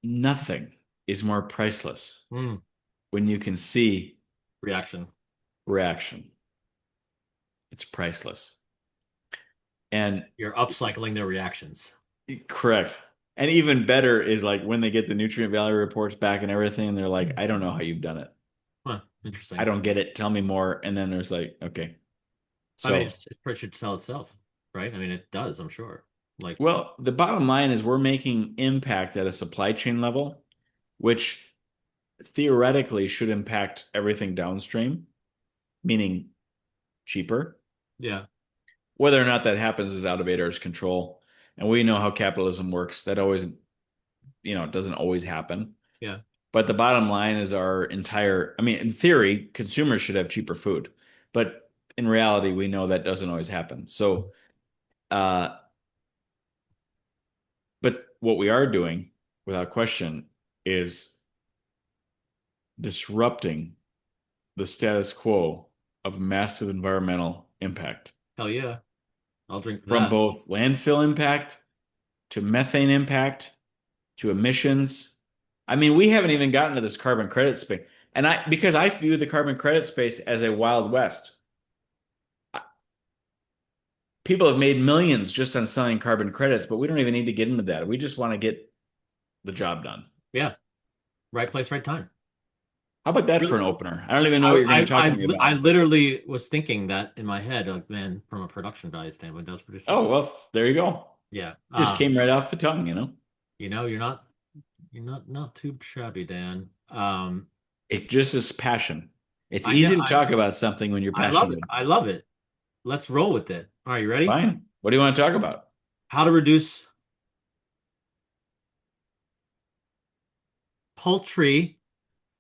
nothing is more priceless Mm, when you can see reaction. reaction. It's priceless. And You're upcycling their reactions. correct. And even better is like when they get the nutrient value reports back and everything, they're like, I don't know how you've done it. Huh, I interesting. don't get it. Tell me more. And then there's like, okay. I mean, So, it should sell itself, right? I mean, it does, I'm sure. Like, well, the bottom line is we're making impact at a supply chain level, which theoretically should impact everything downstream, meaning cheaper. yeah, Whether or not that happens is out of ADAR's control. And we know how capitalism works. That always, it doesn't always happen. yeah. But the bottom line is I mean, in theory, consumers should have cheaper food. But in reality, we know that doesn't always happen. So, uh, but what we are doing, without question, is disrupting the status quo of massive environmental impact Hell yeah. I'll drink for from that. both landfill impact to methane impact to emissions. I mean, we haven't even gotten to this carbon credit space. And because I view the carbon credit space as a wild west. People have made millions just on selling carbon credits, but we don't even need to get into that. We just want to get the job done. Yeah, right place, right time. How about that for Really? an opener? I don't even know what you're going to talk to me I about. literally was thinking that in my head, like, man, from a production value standpoint, that was pretty Oh, solid. well, there you go. Yeah. Just came right off the tongue. You know, you're not too shabby, Dan. It just is passion. It's I know easy to talk about something when you're I love it. passionate. I love it. Let's roll with it. All right, you ready? Fine. What do you want to talk about? How to reduce poultry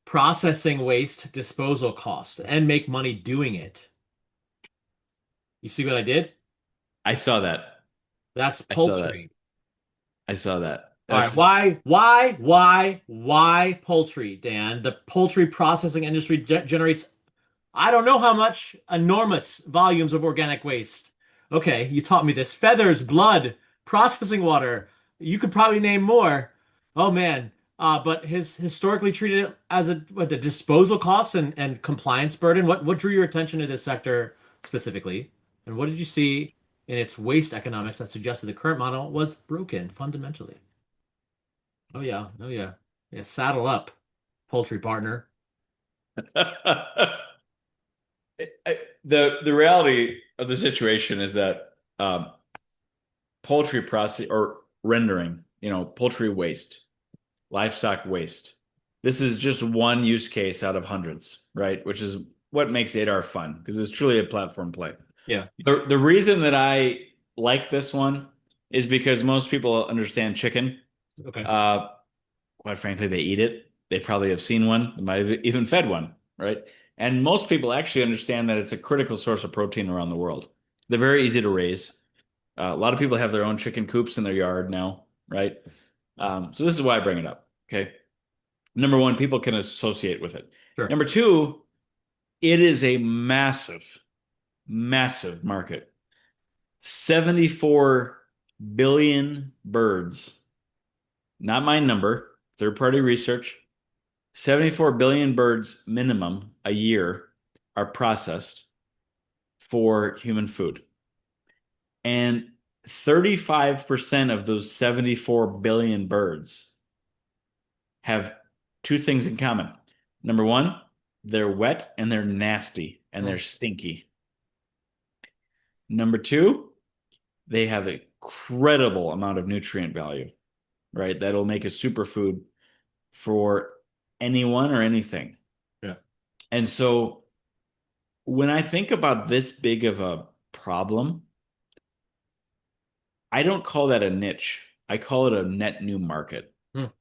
processing waste disposal cost and make money doing it. You see what I did? I saw that. That's I saw that. poultry. I saw that. All right, That's why poultry, Dan? The poultry processing industry generates, I don't know how much, enormous volumes of organic waste. Okay, you taught me this. Feathers, blood, processing water. You could probably name more. Oh man. But his historically treated it as the disposal costs and compliance burden. What drew your attention to this sector specifically? And what did you see in its waste economics that suggested the current model was broken fundamentally? Oh yeah, oh yeah. Yeah, saddle up, poultry partner. the reality of the situation is that poultry process or rendering, poultry waste, livestock waste. This is just one use case out of hundreds, right? Which is what makes ADAR fun because it's truly a platform play. Yeah. The reason that I like this one is because most people understand chicken. Okay. Uh, quite frankly, they eat it. They probably have seen one. They might have even fed one, right? And most people actually understand that it's a critical source of protein around the world. They're very easy to raise. A lot of people have their own chicken coops in their yard now, right? So this is why I bring it up. Okay. Number one, people can associate with it. Sure. Number two, it is a massive, massive market. 74 billion birds, not my number, third party research. 74 billion birds minimum a year are processed for human food. And 35% of those 74 billion birds have two things in common. Number one, they're wet and they're nasty and they're Mm. stinky. Number two, they have an incredible amount of nutrient value, right? That'll make a superfood for anyone or anything. Yeah. And so when I think about this big of a problem, I don't call that a niche. I call it a net new market. Mm.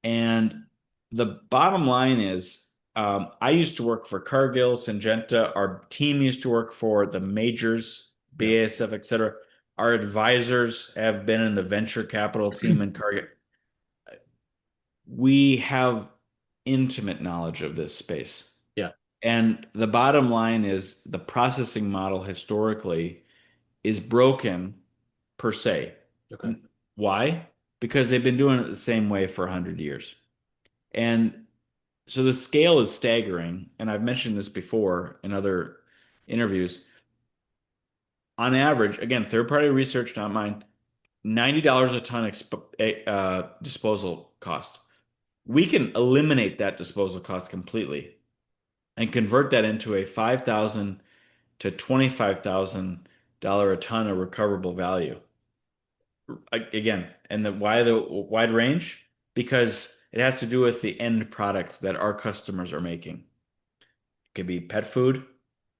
And the bottom line is, I used to work for Cargill, Syngenta. Our team used to work for the majors, Yeah. BASF, et cetera. Our advisors have been in the venture capital team in Cargill. We have intimate knowledge of this space. Yeah. And the bottom line is the processing model historically is broken per se. Okay. Why? because they've been doing it the same way for 100 years. And so the scale is staggering. And I've mentioned this before in other interviews. On average, again, third-party research, not mine, $90 a ton disposal cost. We can eliminate that disposal cost completely and convert that into a $5,000 to $25,000 a ton of recoverable value. Again, and why the wide range? Because it has to do with the end product that our customers are making. It could be pet food,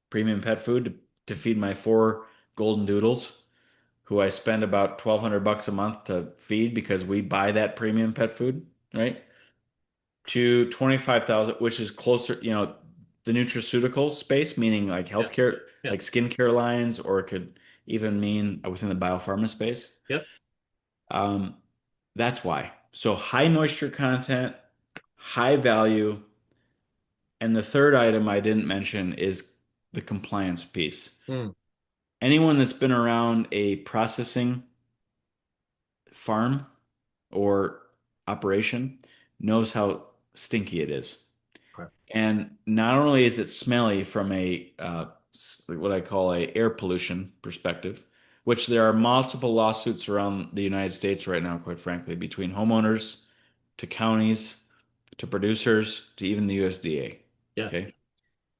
premium pet food to feed my four golden doodles, who I spend about 1,200 bucks a month to feed because we buy that premium pet food, right? To 25,000, which is closer, the nutraceutical space, meaning like Yeah. healthcare, Yeah. like skincare lines, or it could even mean within the biopharma space. Yep. Um, that's why. So high moisture content, high value. And the third item I didn't mention is the compliance piece. Mm. Anyone that's been around a processing farm or operation knows how stinky it is. Okay. And not only is it smelly from a what I call a air pollution perspective, which there are multiple lawsuits around the United States right now, quite frankly, between homeowners to counties to producers to even the USDA. Yeah. Okay.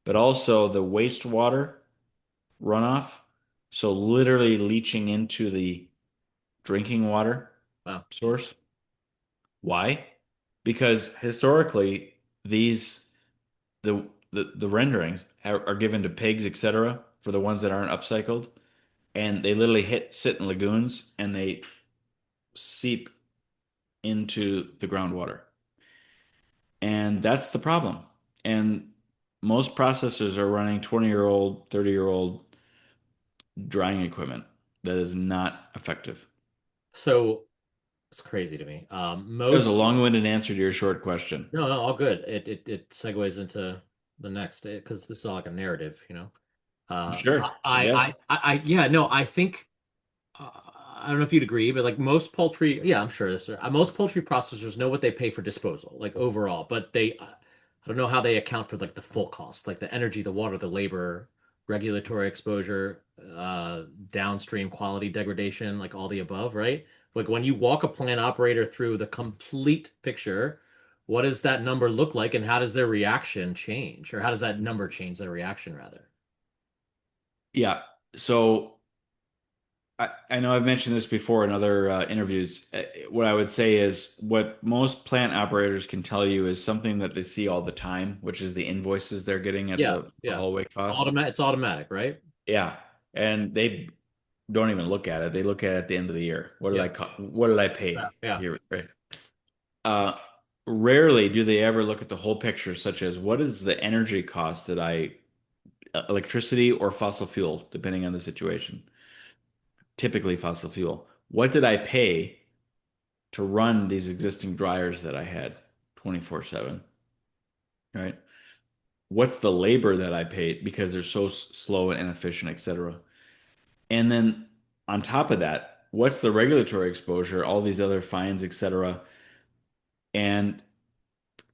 But also the wastewater runoff, so literally leaching into the drinking water Wow. source. Why? Because historically, these the renderings are given to pigs, etc., for the ones that aren't upcycled, and they literally sit in lagoons and they seep into the groundwater. And that's the problem. And most processors are running 20-year-old, 30-year-old drying equipment that is not effective. So it's crazy to me. That was a Most long-winded answer to your short question. No, no, all good. It segues into the next because this is all like a narrative, you know. Sure, I guess. Yeah, no, I think I don't know if you'd agree, but like most poultry, yeah, I'm sure this. Most poultry processors know what they pay for disposal, like overall, but I don't know how they account for like the full cost, like the energy, the water, the labor, regulatory exposure, downstream quality degradation, like all the above, right? Like when you walk a plant operator through the complete picture, what does that number look like, and how does their reaction change, or how does that number change their reaction rather? Yeah. So I know I've mentioned this before in other interviews. What I would say is what most plant operators can tell you is something that they see all the time, which is the invoices they're getting at Yeah, the yeah. hallway cost. Automatic, it's automatic, right? Yeah. And they don't even look at it. They look at it at the end of the year. Yeah, What did I yeah, pay yeah. here? Right. Uh, Rarely do they ever look at the whole picture, such as what is the energy cost that electricity or fossil fuel, depending on the situation, typically fossil fuel. What did I pay to run these existing dryers that I had 24/7, right? What's the labor that I paid because they're so slow and inefficient, et cetera? And then on top of that, what's the regulatory exposure, all these other fines, et cetera? And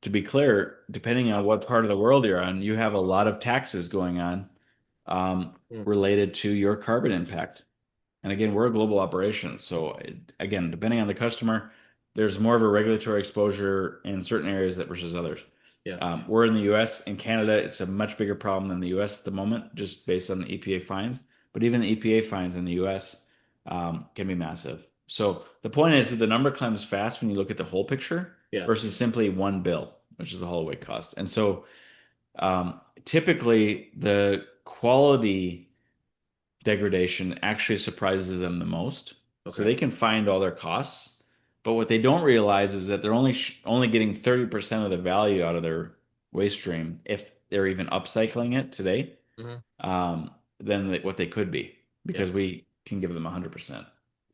to be clear, depending on what part of the world you're on, you have a lot of taxes going on Mm. related to your carbon impact. And again, we're a global operation. So again, depending on the customer, there's more of a regulatory exposure in certain areas that versus others. Yeah, We're in the US. In Canada, it's a much bigger problem than the US at the moment, just based on the EPA fines. But even the EPA fines in the US can be massive. So the point is that the number climbs fast when you look at the whole picture yeah. versus simply one bill, which is the haulaway cost. And so typically the quality degradation actually surprises them the most. So Okay. they can find all their costs, but what they don't realize is that they're only getting 30% of the value out of their waste stream if they're even upcycling it today, Hmm. um, than what they could be Yeah, because we can give them 100%.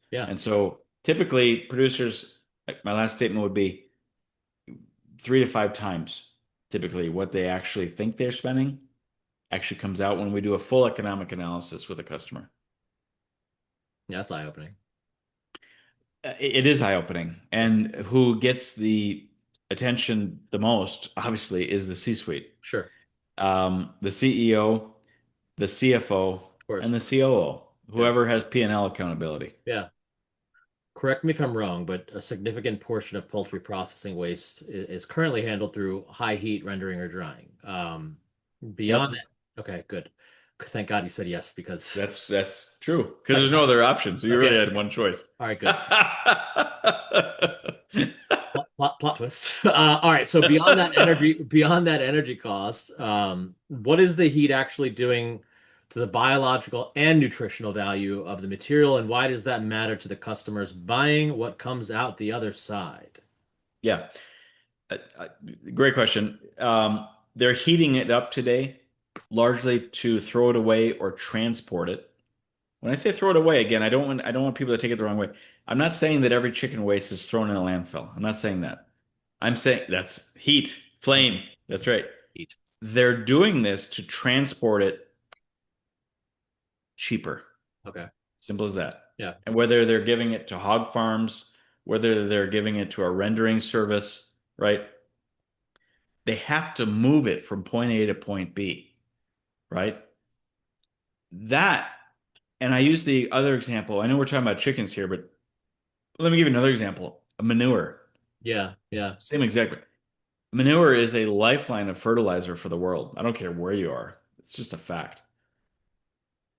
yeah, And so typically producers, like my last statement would be 3 to 5 times typically what they actually think they're spending actually comes out when we do a full economic analysis with a customer. yeah. That's eye-opening. It is eye-opening. And who gets the attention the most, obviously, is the C-suite. Sure, The CEO, the CFO, of course. and the COO, Yeah. whoever has P&L accountability. Yeah. Correct me if I'm wrong, but a significant portion of poultry processing waste is currently handled through high heat rendering or drying. Beyond Yep, that, okay, good. Thank God you said yes because that's true. Because there's no technology. other option. So you Okay, really had okay. one choice. All right, good. Plot twist. All right, so beyond that energy cost, what is the heat actually doing to the biological and nutritional value of the material, and why does that matter to the customers buying what comes out the other side? Yeah, uh, uh, great question. They're heating it up today largely to throw it away or transport it. When I say throw it away, again, I don't want people to take it the wrong way. I'm not saying that every chicken waste is thrown in a landfill. I'm not saying that. I'm saying that's heat, Okay, flame. That's right. heat. They're doing this to transport it cheaper. Okay, Simple as that. yeah, And whether they're giving it to hog farms, whether they're giving it to a rendering service, right? They have to move it from point A to point B, right? That, and I use the other example. I know we're talking about chickens here, but let me give you another example. Manure. yeah, yeah, Same exact way. Manure is a lifeline of fertilizer for the world. I don't care where you are. It's just a fact.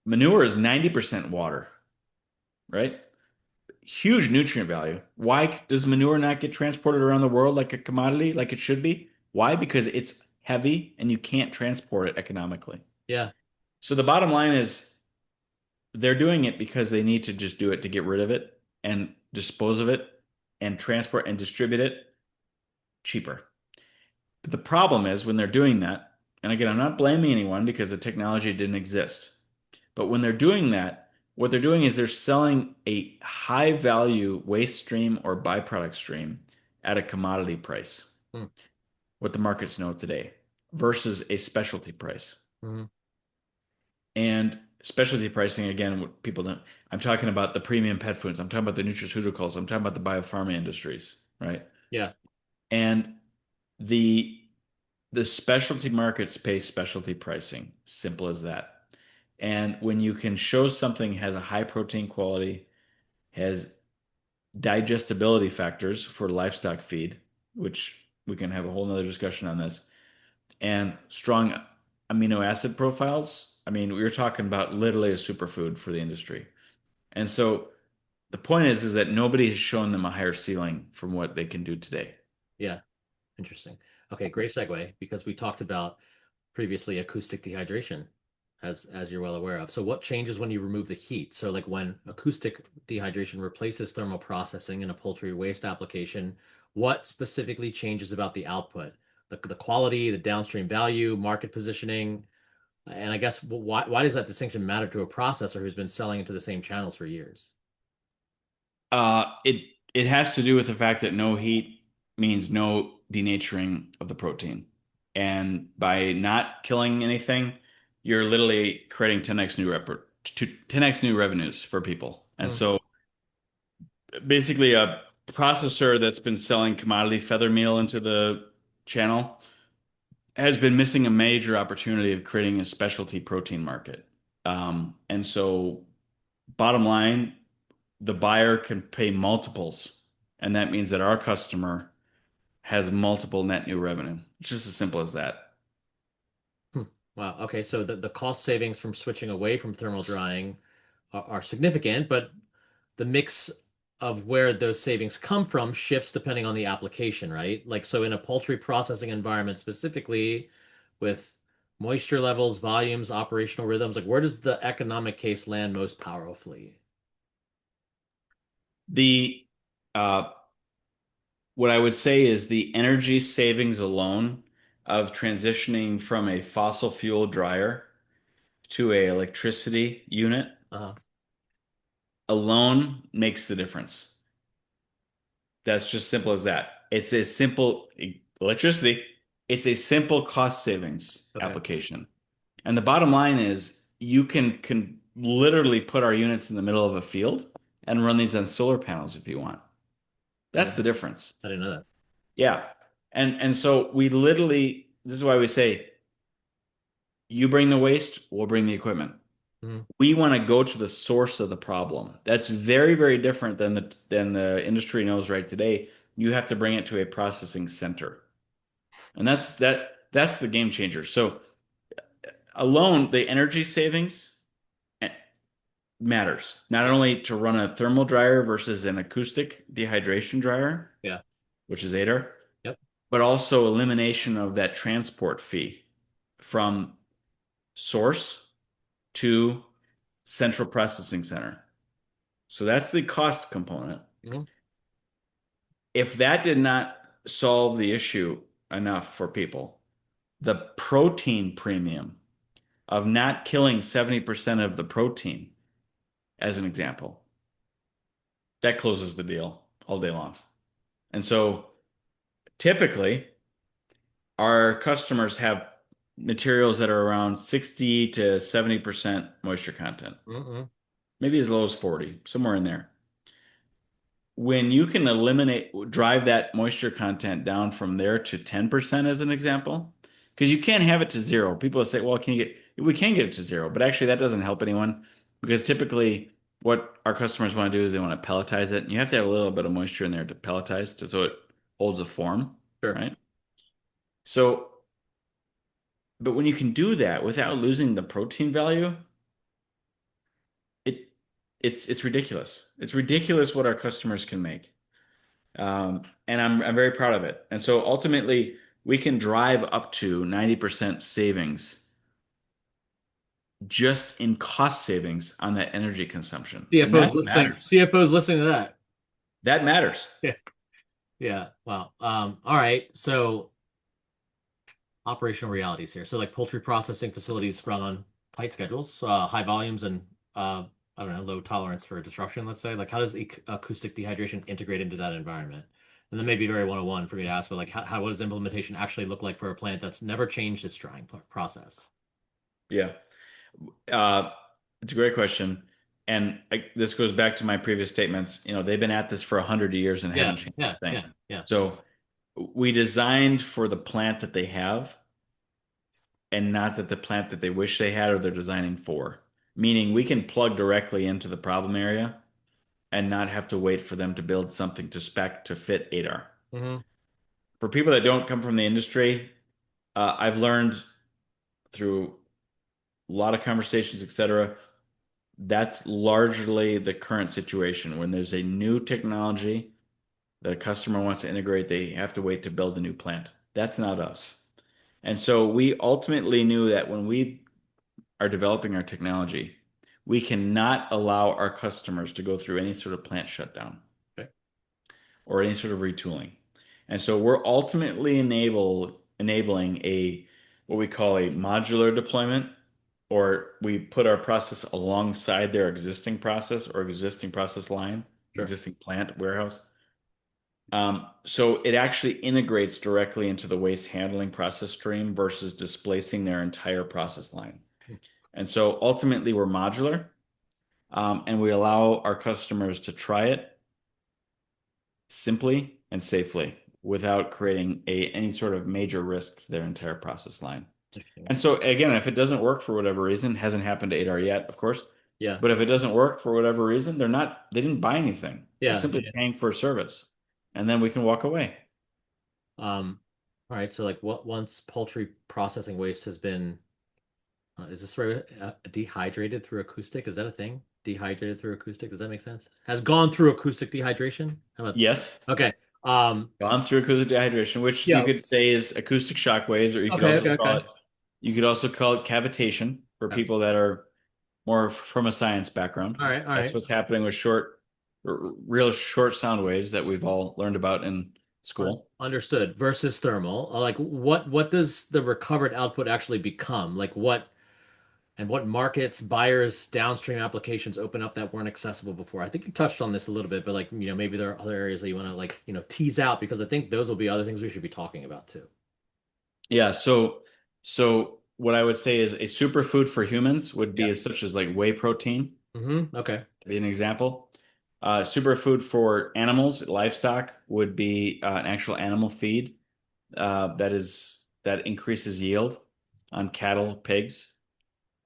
Manure is 90% water, right? Huge nutrient value. Why does manure not get transported around the world like a commodity, like it should be? Why? Because it's heavy and you can't transport it economically. yeah. So the bottom line is they're doing it because they need to just do it to get rid of it and dispose of it and transport and distribute it cheaper. But the problem is when they're doing that, and again, I'm not blaming anyone because the technology didn't exist. But when they're doing that, what they're doing is they're selling a high value waste stream or byproduct stream at a commodity price, Hmm. what the markets know today, versus a specialty price. Mhm. And specialty pricing, again, what people don't, I'm talking about the premium pet foods, I'm talking about the nutraceuticals, I'm talking about the biopharma industries, right? Yeah, And the the specialty markets pay specialty pricing, simple as that. And when you can show something has a high protein quality, has digestibility factors for livestock feed, which we can have a whole nother discussion on this, and strong amino acid profiles. I mean, we're talking about literally a superfood for the industry. And so the point is that nobody has shown them a higher ceiling from what they can do today. yeah. Interesting. Okay, great segue because we talked about previously acoustic dehydration, as you're well aware of. So what changes when you remove the heat? So like when acoustic dehydration replaces thermal processing in a poultry waste application, what specifically changes about the output? The quality, the downstream value, market positioning, and I guess why does that distinction matter to a processor who's been selling into the same channels for years? It has to do with the fact that no heat means no denaturing of the protein. And by not killing anything, you're literally creating 10x new revenues for people. And Hmm. so basically a processor that's been selling commodity feather meal into the channel has been missing a major opportunity of creating a specialty protein market. And so bottom line, the buyer can pay multiples, and that means that our customer has multiple net new revenue. It's just as simple as that. Hmm. Wow. Okay. So the cost savings from switching away from thermal drying are significant, but the mix of where those savings come from shifts depending on the application, right? Like, so in a poultry processing environment specifically with moisture levels, volumes, operational rhythms, like where does the economic case land most powerfully? The uh, what I would say is the energy savings alone of transitioning from a fossil fuel dryer to a electricity unit Uh-huh. alone makes the difference. That's just simple as that. It's a simple electricity. It's a simple cost savings Okay. application. And the bottom line is you can literally put our units in the middle of a field and run these on solar panels if you want. That's Mm, the difference. I didn't know that. Yeah. And so we literally, this is why we say, you bring the waste, we'll bring the equipment. Mhm. We want to go to the source of the problem. That's very, very different than the industry knows right today. You have to bring it to a processing center. And that's the game changer. So alone, the energy savings eh, matters. Not Yeah. only to run a thermal dryer versus an acoustic dehydration dryer, Yeah. which is ADAR, Yep. but also elimination of that transport fee from source to central processing center. So that's the cost component. Mhm. If that did not solve the issue enough for people, the protein premium of not killing 70% of the protein, as an example, that closes the deal all day long. And so typically, our customers have materials that are around 60 to 70% moisture content, Mhm. maybe as low as 40, somewhere in there. When you can drive that moisture content down from there to 10% as an example, because you can't have it to zero. People say, well, we can get it to zero, but actually that doesn't help anyone because typically what our customers want to do is they want to pelletize it. And you have to have a little bit of moisture in there to pelletize so it holds a form, Sure. right? So, but when you can do that without losing the protein value, it it's ridiculous. It's ridiculous what our customers can make. And I'm very proud of it. And so ultimately, we can drive up to 90% savings just in cost savings on that energy consumption. And CFO's that listening. matters. CFO's listening to that. That matters. Yeah. Yeah. Wow. All right. So operational realities here. So like poultry processing facilities run on tight schedules, high volumes, and I don't know, low tolerance for disruption, let's say. Like how does acoustic dehydration integrate into that environment? And then maybe very 101 for me to ask, but like what does implementation actually look like for a plant that's never changed its drying process? Yeah. Uh, it's a great question. And this goes back to my previous statements. They've been at this for 100 years and Yeah, haven't changed yeah, a thing. yeah, yeah. So we designed for the plant that they have and not that the plant that they wish they had or they're designing for. Meaning we can plug directly into the problem area and not have to wait for them to build something to spec to fit ADAR. Hmm. For people that don't come from the industry, I've learned through a lot of conversations, etc., that's largely the current situation. When there's a new technology that a customer wants to integrate, they have to wait to build a new plant. That's not us. And so we ultimately knew that when we are developing our technology, we cannot allow our customers to go through any sort of plant shutdown Okay. or any sort of retooling. And so we're ultimately enabling a what we call a modular deployment, or we put our process alongside their existing process or existing process line, Sure. existing plant warehouse. So it actually integrates directly into the waste handling process stream versus displacing their entire process line. And so ultimately, we're modular, and we allow our customers to try it simply and safely without creating any sort of major risk to their entire process line. Interesting. And so again, if it doesn't work for whatever reason, hasn't happened to ADAR yet, of course, Yeah. but if it doesn't work for whatever reason, they didn't buy anything. They're Yeah. simply Yeah. paying for a service, and then we can walk away. All right. So like what once poultry processing waste has been is this right? Dehydrated through acoustic? Is that a thing? Dehydrated through acoustic? Does that make sense? Has gone through acoustic dehydration? How about? Yes, Okay. gone through acoustic dehydration, which you Yeah. could say is acoustic shock waves, or Okay. Okay. Okay. you could also call it cavitation for Yeah. people that are more from a science background. All right. All That's right. what's happening with real short sound waves that we've all learned about in school. Understood. Versus thermal. Like what does the recovered output actually become? Like what markets, buyers, downstream applications open up that weren't accessible before? I think you touched on this a little bit, but like, maybe there are other areas that you want to like, tease out because I think those will be other things we should be talking about too. Yeah, so what I would say is a superfood for humans would Yeah. be such as like whey protein, Okay. to be an example. Superfood for animals, livestock would be an actual animal feed that increases yield on cattle, pigs.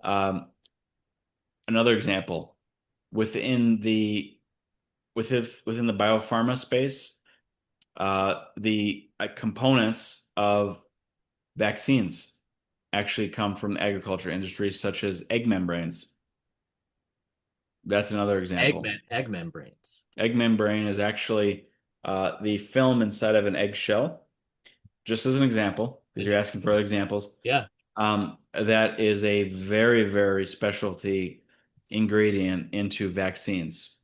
Um, Another example within the within the biopharma space, the components of vaccines actually come from agriculture industries such as egg membranes. That's another example. Egg membranes. Egg membrane is actually the film inside of an eggshell, just as an example, because you're asking for other examples. Yeah. That is a very, very specialty ingredient into vaccines,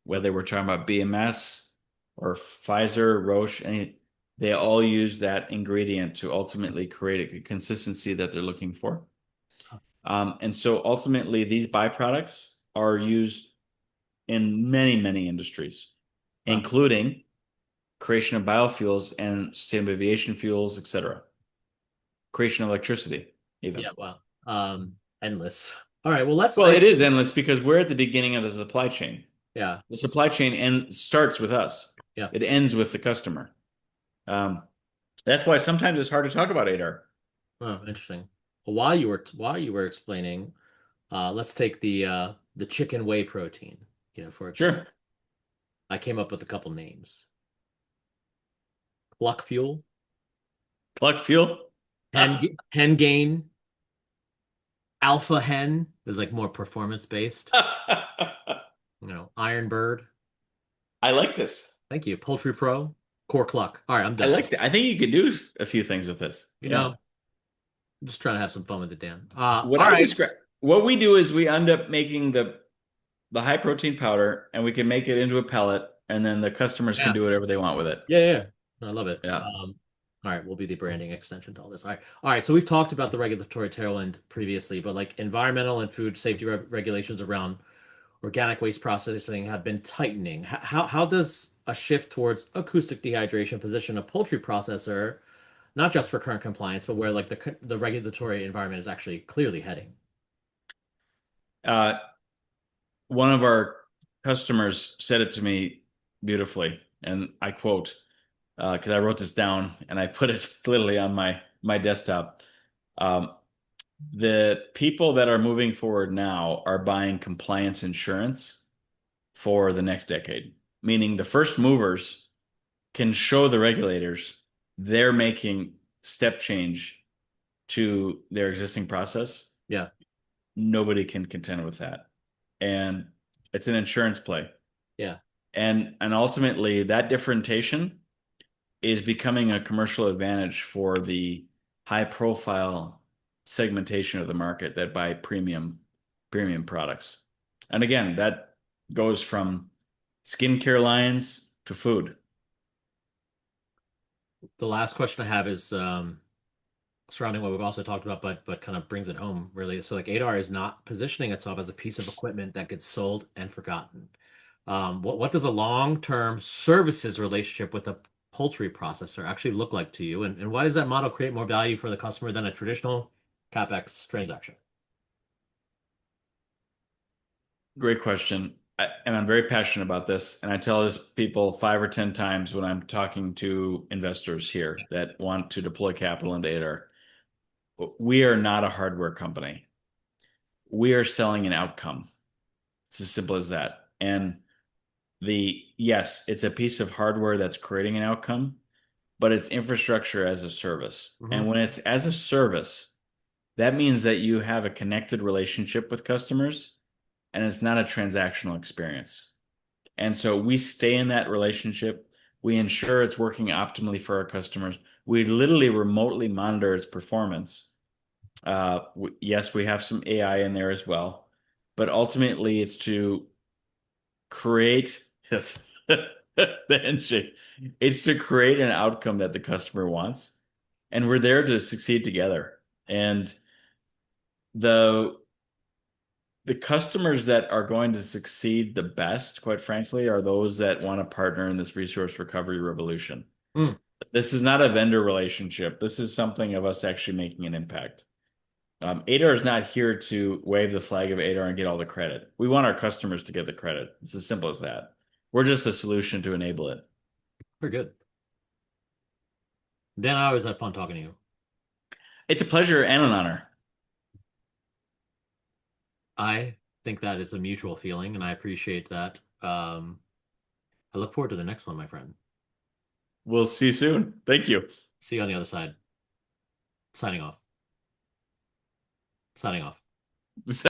whether we're talking about BMS or Pfizer, Roche, they all use that ingredient to ultimately create a consistency that they're looking for. And so ultimately, these byproducts are used in many, many industries, Wow. including creation of biofuels and sustainable aviation fuels, etc. Creation of electricity, even. Yeah. Wow. Endless. All right. Well, let's Well, it ice. is endless because we're at the beginning of the supply chain. Yeah. The supply chain starts with us. Yeah. It ends with the customer. Um, that's why sometimes it's hard to talk about ADAR. Oh, interesting. Well, while you were explaining, let's take the chicken whey protein, for example. Sure. I came up with a couple names. Pluck fuel, Pluck fuel. hen gain, alpha hen is like more performance based. Iron bird. I like this. Thank you. Poultry pro, core cluck. All right, I'm I done. like that. I think you could do a few things with this. You Yeah. know, I'm just trying to have some fun with it, Dan. What All I right. describe, what we do is we end up making the high protein powder and we can make it into a pellet and then the customers can Yeah. do whatever they want with it. Yeah, yeah. I love it. Yeah. All right, we'll be the branding extension to all this. All right. All right, so we've talked about the regulatory tailwind previously, but like environmental and food safety regulations around organic waste processing have been tightening. How does a shift towards acoustic dehydration position a poultry processor, not just for current compliance, but where like the regulatory environment is actually clearly heading? Uh, One of our customers said it to me beautifully, and I quote, because I wrote this down and I put it literally on my desktop. Um, the people that are moving forward now are buying compliance insurance for the next decade, meaning the first movers can show the regulators they're making step change to their existing process. Yeah, Nobody can contend with that. And it's an insurance play. yeah. And ultimately that differentiation is becoming a commercial advantage for the high profile segmentation of the market that buy premium products. And again, that goes from skincare lines to food. The last question I have is surrounding what we've also talked about, but kind of brings it home really. So like ADAR is not positioning itself as a piece of equipment that gets sold and forgotten. What does a long-term services relationship with a poultry processor actually look like to you? And why does that model create more value for the customer than a traditional CapEx transaction? Great question. And I'm very passionate about this. And I tell this people 5 or 10 times when I'm talking to investors here that want to deploy capital into ADAR. We are not a hardware company. We are selling an outcome. It's as simple as that. And yes, it's a piece of hardware that's creating an outcome, but it's infrastructure as a service. And Hmm. when it's as a service, that means that you have a connected relationship with customers and it's not a transactional experience. And so we stay in that relationship. We ensure it's working optimally for our customers. We literally remotely monitor its performance. Yes, we have some AI in there as well, but ultimately it's to create the handshake. It's to create an outcome that the customer wants, and we're there to succeed together. And the the customers that are going to succeed the best, quite frankly, are those that want to partner in this resource recovery revolution. Mm. This is not a vendor relationship. This is something of us actually making an impact. ADAR is not here to wave the flag of ADAR and get all the credit. We want our customers to get the credit. It's as simple as that. We're just a solution to enable it. Very good. Dan, I always had fun talking to you. It's a pleasure and an honor. I think that is a mutual feeling, and I appreciate that. I look forward to the next one, my friend. We'll see you soon. Thank you. See you on the other side. Signing off. Signing off.